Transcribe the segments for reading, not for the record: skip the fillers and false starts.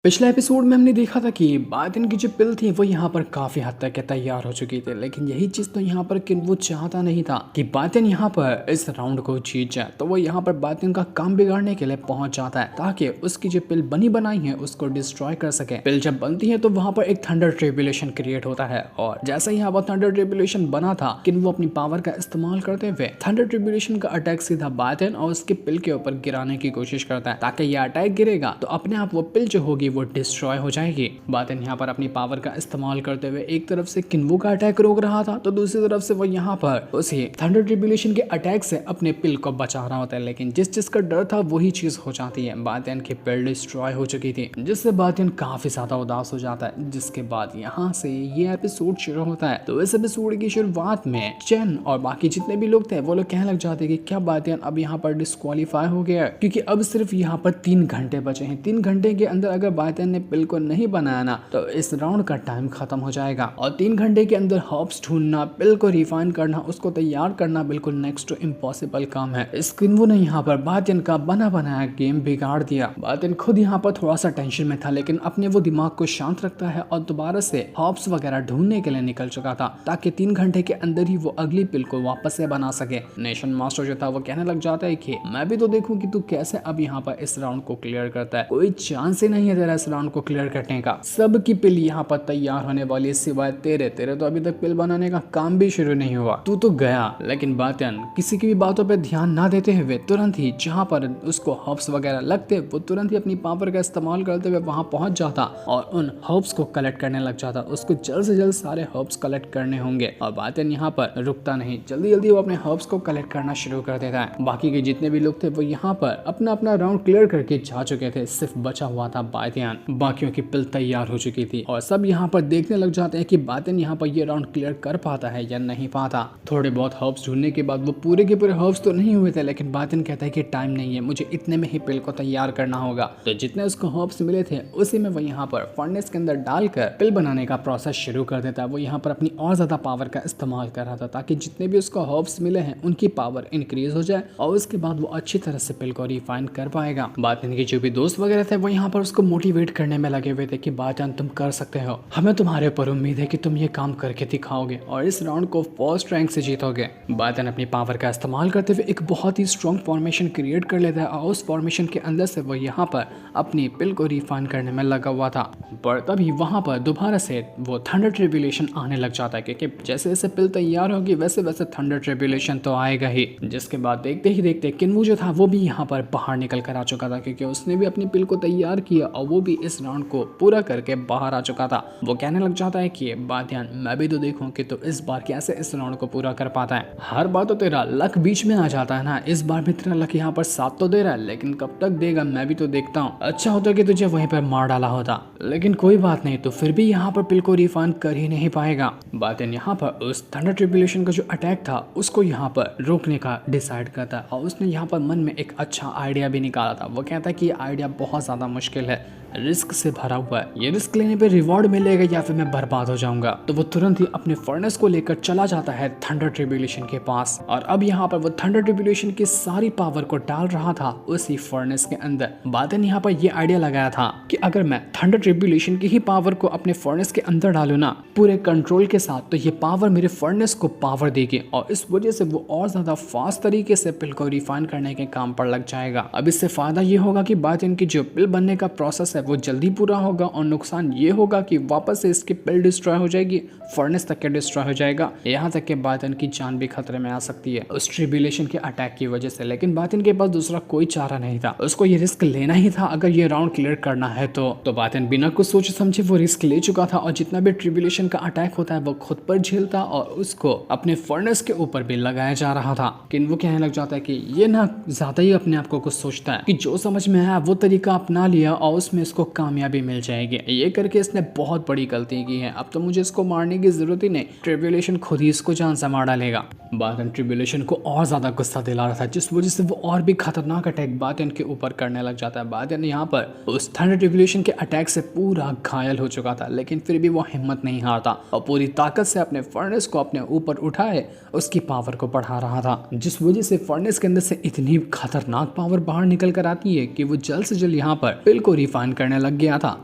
पिछले एपिसोड में हमने देखा था कि बातिन की जो पिल थी वो यहाँ पर काफी हद तक के तैयार हो चुकी थी, लेकिन यही चीज तो यहाँ पर किन वो चाहता नहीं था कि बातिन यहाँ पर इस राउंड को जीत जाए। तो वो यहाँ पर बातिन का काम बिगाड़ने के लिए पहुंच जाता है ताकि उसकी जो पिल बनी बनाई है उसको डिस्ट्रॉय कर सके। पिल जब बनती है तो वहाँ पर एक थंडर ट्रिब्यूलेशन क्रिएट होता है और जैसा यहाँ पर थंडर ट्रिब्यूलेशन बना था किन वो अपनी पावर का इस्तेमाल करते हुए थंडर ट्रिब्यूलेशन का अटैक सीधा बातिन और उसके पिल के ऊपर गिराने की कोशिश करता है ताकि ये अटैक गिरेगा तो अपने आप वो पिल जो होगी वो डिस्ट्रॉय हो जाएगी। बातिन यहाँ पर अपनी पावर का इस्तेमाल करते हुए एक तरफ से किन्वू का अटैक रोक रहा था तो दूसरी तरफ से वो यहाँ पर उसी थंडर ट्रिब्यूलेशन के अटैक से अपने पिल को बचा रहा होता है, लेकिन जिस चीज का डर था वही चीज हो जाती है। बातिन की पिल डिस्ट्रॉय हो चुकी थी जिससे बातिन काफी ज्यादा उदास हो जाता है, जिसके बाद यहाँ से ये एपिसोड शुरू होता है। तो इस एपिसोड की शुरुआत में चेन और बाकी जितने भी लोग थे वो लोग कहने लग जाते कि क्या बातिन अब यहाँ पर डिस्क्वालीफाई हो गया है, क्योंकि अब सिर्फ यहाँ पर 3 घंटे बचे हैं। 3 घंटे के अंदर अगर बातिन ने पिल को नहीं बनाया ना तो इस राउंड का टाइम खत्म हो जाएगा और 3 घंटे के अंदर हर्ब्स ढूंढना, पिल को रिफाइन करना, उसको तैयार करना बिल्कुल नेक्स्ट टू इम्पॉसिबल काम है। इस किन्वू ने यहाँ पर बातिन का बना बनाया गेम बिगाड़ दिया। बातिन खुद यहाँ पर थोड़ा सा टेंशन में था, लेकिन अपने वो दिमाग को शांत रखता है और दोबारा से हर्ब्स वगैरह ढूंढने के लिए निकल चुका था ताकि 3 घंटे के अंदर ही वो अगली पिल को वापस से बना सके। नेशन मास्टर जो था वो कहने लग जाता है कि मैं भी तो देखूं कि तू कैसे अब यहाँ पर इस राउंड को क्लियर करता है। कोई चांस ही नहीं है तेरा इस राउंड को क्लियर करने का। सब की पिल यहाँ पर तैयार होने वाली है सिवाय तेरे तो अभी तक पिल बनाने का काम भी शुरू नहीं हुआ, तू तो गया। लेकिन बातिन किसी की भी बातों पे ध्यान ना देते हुए तुरंत ही जहाँ पर उसको हर्ब्स वगैरह लगते वो तुरंत ही अपनी पावर का इस्तेमाल करते हुए वहां पहुंच जाता और उन हर्ब्स को कलेक्ट करने लग जाता। उसको जल्द से जल्द सारे हर्ब्स कलेक्ट करने होंगे और बातिन यहाँ पर रुकता नहीं, जल्दी जल्दी वो अपने हर्ब्स को कलेक्ट करना शुरू कर देता है। बाकी के जितने भी लोग थे वो यहाँ पर अपना अपना राउंड क्लियर करके जा चुके थे, सिर्फ बचा हुआ था बातिन। बाकियों की पिल तैयार हो चुकी थी और सब यहाँ पर देखने लग जाते हैं कि बातिन यहाँ पर ये राउंड क्लियर कर पाता है या नहीं पाता। थोड़े बहुत हर्ब्स ढूंढने के बाद वो पूरे के पूरे हर्ब्स तो नहीं हुए थे, लेकिन बातिन कहता है कि टाइम नहीं है, मुझे इतने में ही पिल को तैयार करना होगा। तो जितने उसको हर्ब्स मिले थे उसी में वो यहाँ पर फर्नेस के अंदर डालकर पिल बनाने का प्रोसेस शुरू कर देता है। वो यहाँ पर अपनी और ज्यादा पावर का इस्तेमाल कर रहा था ताकि जितने भी उसको हर्ब्स मिले हैं उनकी पावर इंक्रीज हो जाए और उसके बाद वो अच्छी तरह से पिल को रिफाइन कर पाएगा। बातिन के जो भी दोस्त वगैरह थे वो यहाँ पर उसको मोटिवेट करने में लगे हुए थे कि बातिन तुम कर सकते हो, हमें तुम्हारे ऊपर उम्मीद है कि तुम ये काम करके दिखाओगे और इस राउंड को फर्स्ट रैंक से जीतोगे। बातिन अपनी पावर का इस्तेमाल करते हुए एक बहुत ही स्ट्रॉन्ग फॉर्मेशन क्रिएट कर लेता है और उस फॉर्मेशन के अंदर से वो यहाँ पर अपनी पिल को रिफाइन करने में लगा हुआ था। पर तभी वहां पर दोबारा से वो थंडर ट्रिब्यूलेशन आने लग जाता है, क्योंकि जैसे जैसे पिल तैयार होगी वैसे वैसे थंडर ट्रिब्यूलेशन तो आएगा ही। जिसके बाद देखते ही देखते किन्वू जो था वो भी यहाँ पर बाहर निकल कर आ चुका था, क्योंकि उसने भी अपनी पिल को तैयार किया और वो भी इस राउंड को पूरा करके बाहर आ चुका था। वो कहने लग जाता है कि बातिन मैं भी तो देखूं कि तो इस बार कैसे इस राउंड को पूरा कर पाता है। हर बार तो तेरा लक बीच में आ जाता है ना, इस बार भी तेरा लक यहाँ पर साथ तो दे रहा है, लेकिन कब तक देगा मैं भी तो देखता हूँ। अच्छा होता कि तुझे वहीं पर मार डाला होता, लेकिन कोई बात नहीं, तो फिर भी यहाँ पर पिल को रिफाइन कर ही नहीं पाएगा। बातिन यहाँ पर उस थंडर ट्रिब्यूलेशन का जो अटैक था उसको यहाँ पर रोकने का डिसाइड करता है और उसने यहाँ पर मन में एक अच्छा आइडिया भी निकाला था। वो कहता है कि ये आइडिया बहुत ज्यादा मुश्किल है, रिस्क से भरा हुआ है, ये रिस्क लेने पे रिवॉर्ड मिलेगा या फिर मैं बर्बाद हो जाऊंगा। तो वो तुरंत ही अपने फर्नेस को लेकर चला जाता है थंडर ट्रिब्यूलेशन के पास और अब यहाँ पर वो थंडर ट्रिब्यूलेशन की सारी पावर को डाल रहा था उसी फर्नेस के अंदर। बातिन यहाँ पर ये आइडिया लगाया था कि अगर मैं थंडर ट्रिब्यूलेशन की ही पावर को अपने फर्नेस के अंदर डालू ना पूरे कंट्रोल के साथ, तो ये पावर मेरे फर्नेस को पावर देगी और इस वजह से वो और ज्यादा फास्ट तरीके से पिल को रिफाइन करने के काम पर लग जाएगा। अब इससे फायदा ये होगा कि बातिन की जो पिल बनने का प्रोसेस वो जल्दी पूरा होगा और नुकसान ये होगा कि वापस से इसकी पिल डिस्ट्रॉय हो जाएगी, फर्नेस तक के डिस्ट्रॉय हो जाएगा, यहाँ तक कि बातिन की जान भी खतरे में आ सकती है उस ट्रिब्यूलेशन के अटैक की वजह से। लेकिन बातिन के पास दूसरा कोई चारा नहीं था, उसको ये रिस्क लेना ही था अगर ये राउंड क्लियर करना है तो बातिन बिना कुछ सोचे समझे वो रिस्क ले चुका था और जितना भी ट्रिब्यूलेशन का अटैक होता है वो खुद पर झेलता और उसको अपने फर्नेस के ऊपर भी लगाया जा रहा था। लेकिन वो कहने लग जाता है कि ये ना ज्यादा ही अपने आप को कुछ सोचता है कि जो समझ में आया वो तरीका अपना लिया और उसमें इसको कामयाबी मिल जाएगी। ये करके इसने बहुत बड़ी गलती की है, अब तो मुझे इसको मारने की जरूरत ही नहीं, ट्रिब्यूलेशन खुद ही इसको जान से मार डालेगा। बातिन ट्रिब्यूलेशन को और ज्यादा गुस्सा दिला रहा था, जिस वजह से वो और भी खतरनाक अटैक बातिन के ऊपर करने लग जाता है। बातिन यहाँ पर उस थंडर ट्रिब्यूलेशन के अटैक से पूरा घायल हो चुका था, लेकिन फिर भी वो हिम्मत नहीं हारता और पूरी ताकत से अपने फर्नेस को अपने ऊपर उठाए उसकी पावर को बढ़ा रहा था, जिस वजह से फर्नेस के अंदर से इतनी खतरनाक पावर बाहर निकल कर आती है कि वो जल्द से जल्द यहाँ पर पिल को रिफाइन करने लग गया था।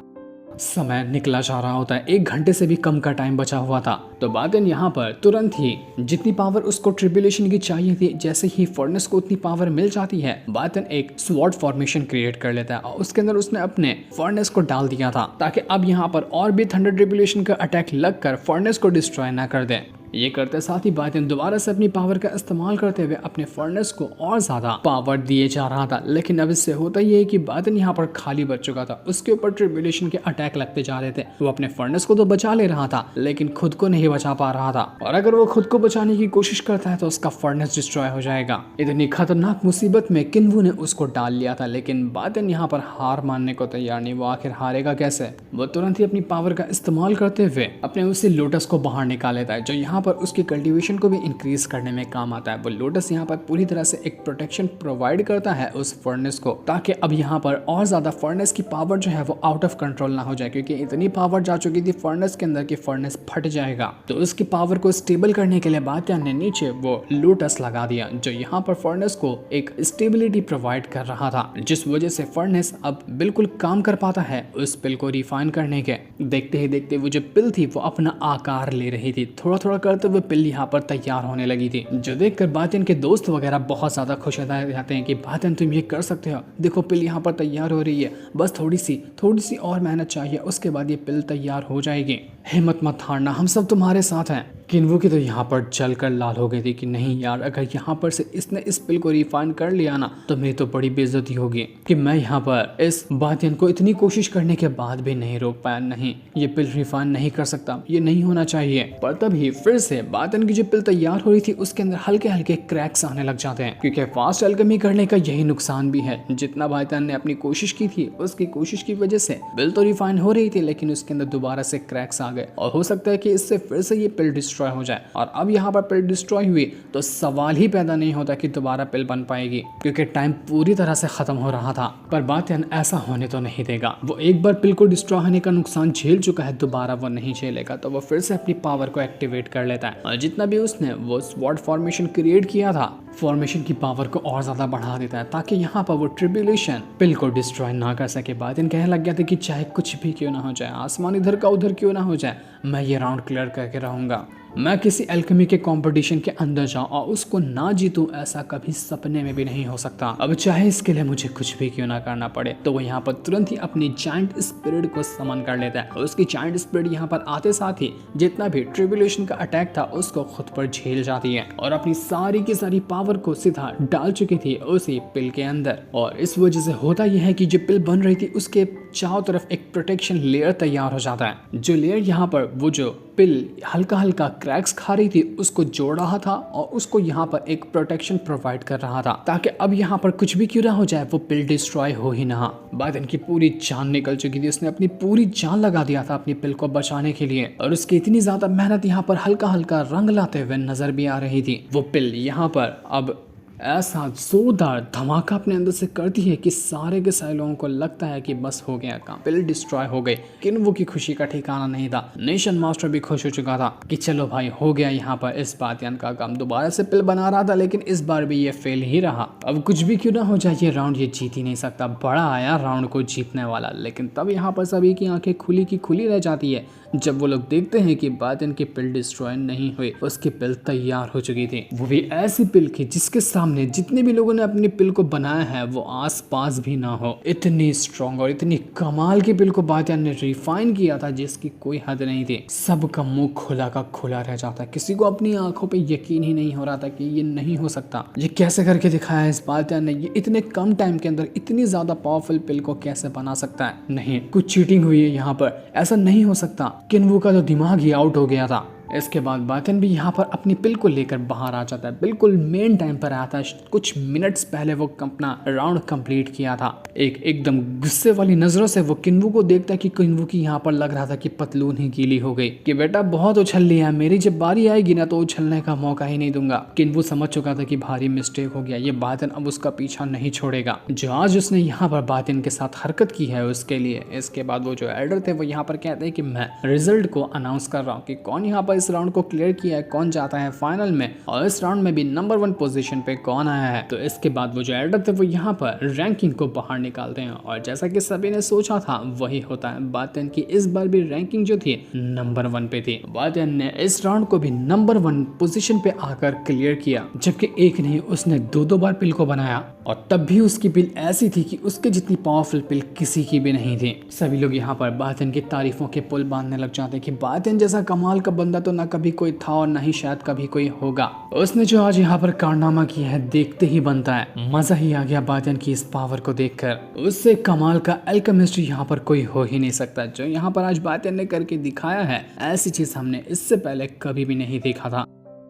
समय निकला जा रहा होता है, 1 घंटे से भी कम का टाइम बचा हुआ था। तो बातिन यहाँ पर तुरंत ही जितनी पावर उसको ट्रिब्यूलेशन की चाहिए थी, जैसे ही फर्नेस को उतनी पावर मिल जाती है, बातिन एक स्वॉर्ड फॉर्मेशन क्रिएट कर लेता है और उसके अंदर उसने अपने फर्नेस को डाल दिया था ताकि अब यहाँ पर और भी थंडर ट्रिब्यूलेशन का अटैक लगकर फर्नेस को डिस्ट्रॉय ना कर दे। ये करते साथ ही बातिन दोबारा से अपनी पावर का इस्तेमाल करते हुए अपने फर्नेस को और ज्यादा पावर दिए जा रहा था। लेकिन अब इससे होता ये है कि बातिन यहाँ पर खाली बच चुका था, उसके ऊपर ट्रिब्यूलेशन के अटैक लगते जा रहे थे। वो अपने फर्नेस को तो बचा ले रहा था लेकिन खुद को नहीं बचा पा रहा था, और अगर वो खुद को बचाने की कोशिश करता है तो उसका फर्नेस डिस्ट्रॉय हो जाएगा। इतनी खतरनाक मुसीबत में किन्वू ने उसको डाल लिया था, लेकिन बातिन यहाँ पर हार मानने को तैयार नहीं। वो आखिर हारेगा कैसे? वो तुरंत ही अपनी पावर का इस्तेमाल करते हुए अपने उसी लोटस को बाहर निकाल लेता है, जो यहाँ पर उसकी कल्टीवेशन को भी इंक्रीज करने में काम आता है। वो लोटस यहाँ पर पूरी तरह से एक प्रोटेक्शन प्रोवाइड करता है उस फर्नेस को, ताकि अब यहाँ पर और ज्यादा फर्नेस की पावर जो है वो आउट ऑफ कंट्रोल ना हो जाए, क्योंकि इतनी पावर जा चुकी थी फर्नेस के अंदर कि फर्नेस फट जाएगा। तो उसकी पावर को स्टेबल करने के लिए बातिन ने नीचे वो लोटस लगा दिया, जो यहाँ पर फर्नेस को एक स्टेबिलिटी प्रोवाइड कर रहा था, जिस वजह से फर्नेस अब बिल्कुल काम कर पाता है उस पिल को रिफाइन करने के। देखते ही देखते वो जो पिल थी वो अपना आकार ले रही थी, थोड़ा थोड़ा करते हुए पिल यहाँ पर तैयार होने लगी थी, जो देखकर बातिन के दोस्त वगैरह बहुत ज्यादा खुश हो जाते हैं कि बातिन तुम ये कर सकते हो, देखो पिल यहाँ पर तैयार हो रही है, बस थोड़ी सी और मेहनत चाहिए, उसके बाद ये पिल तैयार हो जाएगी। हिम्मत मत हारना, हम सब तुम्हारे साथ हैं। किन्वू की तो यहाँ पर जलकर लाल हो गई थी कि नहीं यार, अगर यहाँ पर से इसने इस पिल को रिफाइन कर लिया ना तो मेरी तो बड़ी बेइज्जती होगी कि मैं यहाँ पर इस बातिन को इतनी कोशिश करने के बाद भी नहीं रोक पाया। नहीं, ये पिल रिफाइन नहीं कर सकता, ये नहीं होना चाहिए। पर तभी फिर से बातिन की जो पिल तैयार हो रही थी उसके अंदर हल्के हल्के क्रैक्स आने लग जाते हैं, क्योंकि फास्ट एल्केमी करने का यही नुकसान भी है। जितना बातिन ने अपनी कोशिश की थी उसकी कोशिश की वजह से पिल तो रिफाइन हो रही थी, लेकिन उसके अंदर दोबारा से क्रैक्स आ गए और हो सकता है कि इससे फिर से ये पिल डिस्ट्रॉय हो जाए। और अब यहाँ पर पिल डिस्ट्रॉय हुई तो सवाल ही पैदा नहीं होता कि दोबारा पिल बन पाएगी, क्योंकि टाइम पूरी तरह से खत्म हो रहा था। पर बातिन ऐसा होने तो नहीं देगा। वो एक बार पिल को डिस्ट्रॉय होने का नुकसान झेल चुका है, दोबारा वो नहीं झेलेगा। तो वो फिर से अपनी पावर को एक्टिवेट कर लेता है और जितना भी उसने वो स्वॉर्ड फॉर्मेशन क्रिएट किया था, फॉर्मेशन की पावर को और ज्यादा बढ़ा देता है, ताकि यहाँ पर वो ट्रिब्यूलेशन पिल को डिस्ट्रॉय ना कर सके। बातिन कहने लग गया था कि चाहे कुछ भी क्यों ना हो जाए, आसमान इधर का उधर क्यों ना हो जाए, मैं ये राउंड क्लियर करके रहूंगा। मैं किसी एल्केमी के कंपटीशन के अंदर जाऊं और उसको ना जीतूं, ऐसा कभी सपने में भी नहीं हो सकता। अब चाहे इसके लिए मुझे कुछ भी क्यों ना करना पड़े। तो वो यहाँ पर तुरंत ही अपनी जायंट स्पिरिट को समन कर लेता है और उसकी जायंट स्पिरिट यहाँ पर आते साथ ही जितना भी ट्रिब्यूलेशन का अटैक था उसको खुद पर झेल जाती है और अपनी सारी की सारी पावर को सीधा डाल चुकी थी उसी पिल के अंदर। और इस वजह से होता यह है कि जो पिल बन रही थी उसके चारों तरफ एक प्रोटेक्शन लेयर तैयार हो जाता है, जो लेयर यहाँ पर वो जो पिल हल्का हल्का क्रैक्स खा रही थी उसको जोड़ रहा था और उसको यहाँ पर एक प्रोटेक्शन प्रोवाइड कर रहा था, ताकि अब यहाँ पर कुछ भी क्यों ना हो जाए वो पिल डिस्ट्रॉय हो ही ना। बातिन की पूरी जान निकल चुकी थी, उसने अपनी पूरी जान लगा दिया था अपनी पिल को बचाने के लिए और उसकी इतनी ज्यादा मेहनत यहाँ पर हल्का हल्का रंग लाते हुए नजर भी आ रही थी। वो पिल यहाँ पर अब ऐसा जोरदार धमाका अपने अंदर से करती है कि सारे के सारे लोगों को लगता है कि बस हो गया काम, पिल डिस्ट्रॉय हो गई। किन्वू की खुशी का ठिकाना नहीं था। नेशन मास्टर भी खुश हो चुका था कि चलो भाई हो गया यहाँ पर इस बातिन का काम। दोबारा से पिल बना रहा था लेकिन इस बार भी ये फेल ही रहा। अब कुछ भी क्यों ना हो जाए ये राउंड ये जीत ही नहीं सकता। बड़ा आया राउंड को जीतने वाला, लेकिन तब यहाँ पर सभी की आंखें खुली की खुली रह जाती है जब वो लोग देखते हैं कि बातिन की पिल डिस्ट्रॉय नहीं हुई, उसकी पिल तैयार हो चुकी थी। वो भी ऐसी पिल की जिसके सामने जितने भी लोगों ने अपनी पिल को बनाया है वो आस पास भी ना हो। इतनी स्ट्रॉन्ग और इतनी कमाल की पिल को बातिन ने रिफाइन किया था जिसकी कोई हद नहीं थी। सबका मुंह खुला का खुला रह जाता, किसी को अपनी आंखों पे यकीन ही नहीं हो रहा था कि ये नहीं हो सकता। ये कैसे करके दिखाया इस बातिन ने, ये इतने कम टाइम के अंदर इतनी ज्यादा पावरफुल पिल को कैसे बना सकता है। नहीं, कुछ चीटिंग हुई है यहाँ पर, ऐसा नहीं हो सकता। किन्वू का तो दिमाग ही आउट हो गया था। इसके बाद बातिन भी यहाँ पर अपनी पिल को लेकर बाहर आ जाता है। बिल्कुल मेन टाइम पर आता है, कुछ मिनट्स पहले वो अपना राउंड कंप्लीट किया था। एकदम गुस्से वाली नजरों से वो किन्वू को देखता है कि किन्वू की यहाँ पर लग रहा था कि पतलून ही गीली हो गई, कि बेटा बहुत उछल लिया, मेरी जब बारी आएगी ना तो उछलने का मौका ही नहीं दूंगा। किन्वू समझ चुका था कि भारी मिस्टेक हो गया, ये बातिन अब उसका पीछा नहीं छोड़ेगा। जो आज उसने यहाँ पर बातिन के साथ हरकत की है उसके लिए। इसके बाद वो जो एल्डर थे वो यहाँ पर कहते हैं कि मैं रिजल्ट को अनाउंस कर रहा हूँ कि कौन यहाँ पर इस राउंड को क्लियर किया है, कौन जाता है फाइनल में और इस राउंड में भी नंबर 1 पोजीशन पे कौन आया है। तो इसके बाद वो जो एल्डर थे वो यहाँ पर रैंकिंग को बाहर निकालते हैं और जैसा कि सभी ने सोचा था वही होता है। बातें कि इस बार भी रैंकिंग जो थी नंबर 1 पे थी। बातें ने इस राउंड को भी नंबर 1 पोजीशन पे आकर क्लियर किया, जबकि एक नहीं उसने 2 बार पिल को बनाया और तब भी उसकी पिल ऐसी थी कि उसके जितनी पावरफुल पिल किसी की भी नहीं थी। सभी लोग यहाँ पर बातें की तारीफों के पुल बांधने लग जाते कि बातें जैसा कमाल का बंदा तो ना कभी कोई था और ना ही शायद कभी कोई होगा। उसने जो आज यहाँ पर कारनामा किया है देखते ही बनता है। मजा ही आ गया बातें की इस पावर को देखकर। उससे कमाल का अल्केमिस्ट यहाँ पर कोई हो ही नहीं सकता। जो यहाँ पर आज बातें ने करके दिखाया है, ऐसी चीज हमने इससे पहले कभी भी नहीं देखा था।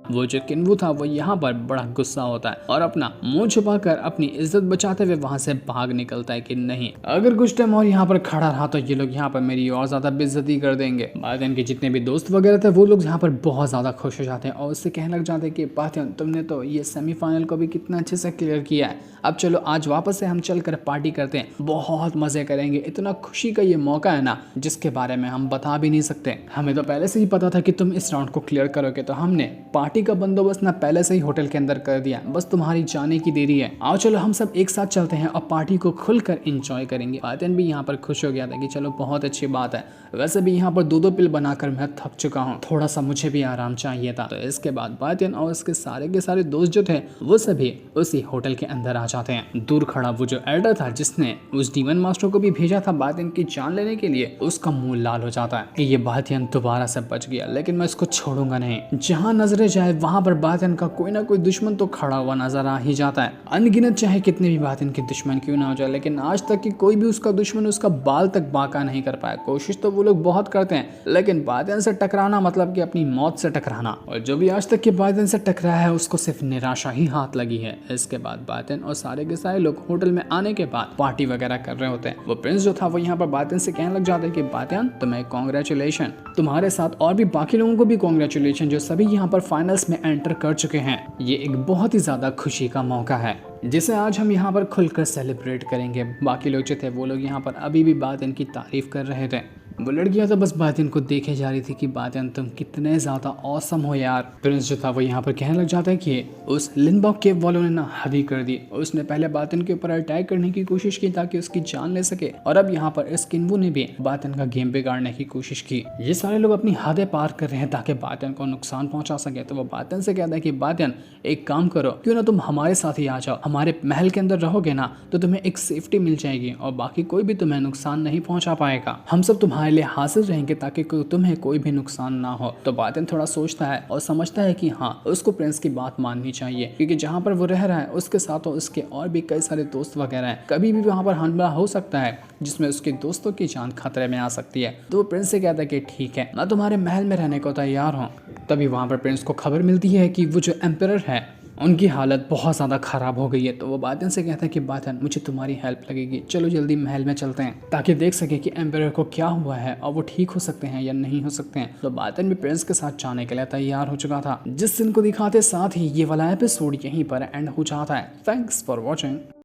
वो जो किन्वू था वो यहाँ पर बड़ा गुस्सा होता है और अपना मुंह छुपाकर अपनी इज्जत बचाते हुए वहां से भाग निकलता है कि नहीं, अगर कुछ टाइम और यहाँ पर खड़ा रहा तो ये लोग यहाँ पर मेरी और ज्यादा बेइज्जती कर देंगे। बातें के जितने भी दोस्त वगैरह थे वो लोग यहाँ पर बहुत ज्यादा खुश हो जाते हैं और उससे कहने लग जाते हैं कि बातें तुमने तो ये सेमीफाइनल को भी कितना अच्छे से क्लियर किया है, अब चलो आज वापस से हम चल कर पार्टी करते हैं, बहुत मजे करेंगे। इतना खुशी का ये मौका है ना जिसके बारे में हम बता भी नहीं सकते। हमें तो पहले से ही पता था कि तुम इस राउंड को क्लियर करोगे, तो हमने पार्टी का बंदोबस्त ना पहले से ही होटल के अंदर कर दिया, बस तुम्हारी जाने की देरी है। आओ चलो हम सब एक साथ चलते हैं और पार्टी को खुलकर एंजॉय करेंगे। बातें भी यहाँ पर खुश हो गया था कि चलो बहुत अच्छी बात है। वैसे भी यहाँ पर 2 पिल बनाकर मैं थक चुका हूँ, थोड़ा सा मुझे भी आराम चाहिए था। तो इसके बाद बातें और उसके सारे के सारे दोस्त जो थे वो सभी उसी होटल के अंदर आ जाते हैं। दूर खड़ा वो जो एल्डर था जिसने उस डीमन मास्टर को भी भेजा था बातें की जान लेने के लिए, उसका मुंह लाल हो जाता है कि ये बातें दोबारा से बच गया, लेकिन मैं इसको छोड़ूंगा नहीं। जहाँ नजरें जाए वहां पर बातें का कोई ना कोई दुश्मन तो खड़ा हुआ नजर आ ही जाता है। अनगिनत चाहे कितने भी बातें के दुश्मन क्यों ना हो जाए, लेकिन आज तक की कोई भी उसका दुश्मन उसका बाल तक बांका नहीं कर पाया। कोशिश तो वो लोग बहुत करते हैं, लेकिन बातें से टकराना मतलब कि अपनी मौत से टकराना। और जो भी आज तक की बातें से टकराया है उसको सिर्फ निराशा ही हाथ लगी है। इसके बाद बातें और सारे के सारे लोग होटल में आने के बाद पार्टी वगैरह कर रहे होते हैं। वो प्रिंस जो था वो यहाँ पर बातें से कहने लग जाता है कि बातें तुम्हें कॉन्ग्रेचुलेशन, तुम्हारे साथ और भी बाकी लोगों को भी कॉन्ग्रेचुलेशन जो सभी यहाँ पर फाइनल्स में एंटर कर चुके हैं। ये एक बहुत ही ज्यादा खुशी का मौका है जिसे आज हम यहाँ पर खुलकर सेलिब्रेट करेंगे। बाकी लोग जो थे वो लोग यहाँ पर अभी भी बात इनकी तारीफ कर रहे थे। वो लड़कियां तो बस बात इनको देखे जा रही थी कि बातें तुम कितने ज्यादा औसम हो यार। प्रिंस जो था वो यहाँ पर कहने लग जाता है कि उस लिनबॉक केव वालों ने ना हद ही कर दी। उसने पहले बातिन के ऊपर अटैक करने की कोशिश की ताकि उसकी जान ले सके, और अब यहाँ पर इस किन्वू ने भी बातिन का गेम बिगाड़ने की कोशिश की। ये सारे लोग अपनी हदें पार कर रहे हैं ताकि बातिन को नुकसान पहुंचा सके। तो वो बातिन से कहता है कि बातिन एक काम करो, क्यों ना तुम हमारे साथ ही आ जाओ, हमारे महल के अंदर रहोगे ना तो तुम्हें एक सेफ्टी मिल जाएगी और बाकी कोई भी तुम्हें नुकसान नहीं पहुंचा पाएगा। हम सब तुम्हारे लिए हाजिर रहेंगे ताकि तुम्हें कोई भी नुकसान ना हो। तो बातिन थोड़ा सोचता है और समझता है कि हाँ उसको प्रिंस की बात माननी चाहिए, क्योंकि जहाँ पर वो रह रहा है उसके साथ उसके और भी कई सारे दोस्त वगैरह हैं। कभी भी वहाँ पर हमला हो सकता है जिसमें उसके दोस्तों की जान खतरे में आ सकती है। तो वो प्रिंस से कहता है कि ठीक है मैं तुम्हारे महल में रहने को तैयार हूँ। तभी वहाँ पर प्रिंस को खबर मिलती है कि वो जो एम्परर है उनकी हालत बहुत ज़्यादा ख़राब हो गई है। तो वो बातिन से कहता है कि बातिन मुझे तुम्हारी हेल्प लगेगी, चलो जल्दी महल में चलते हैं ताकि देख सके कि एम्परर को क्या हुआ है और वो ठीक हो सकते हैं या नहीं हो सकते हैं। तो बातिन भी प्रिंस के साथ जाने के लिए तैयार हो चुका था। जिस दिन को दिखाते साथ ही ये वाला एपिसोड यहीं पर एंड हो जाता है। Thanks for watching.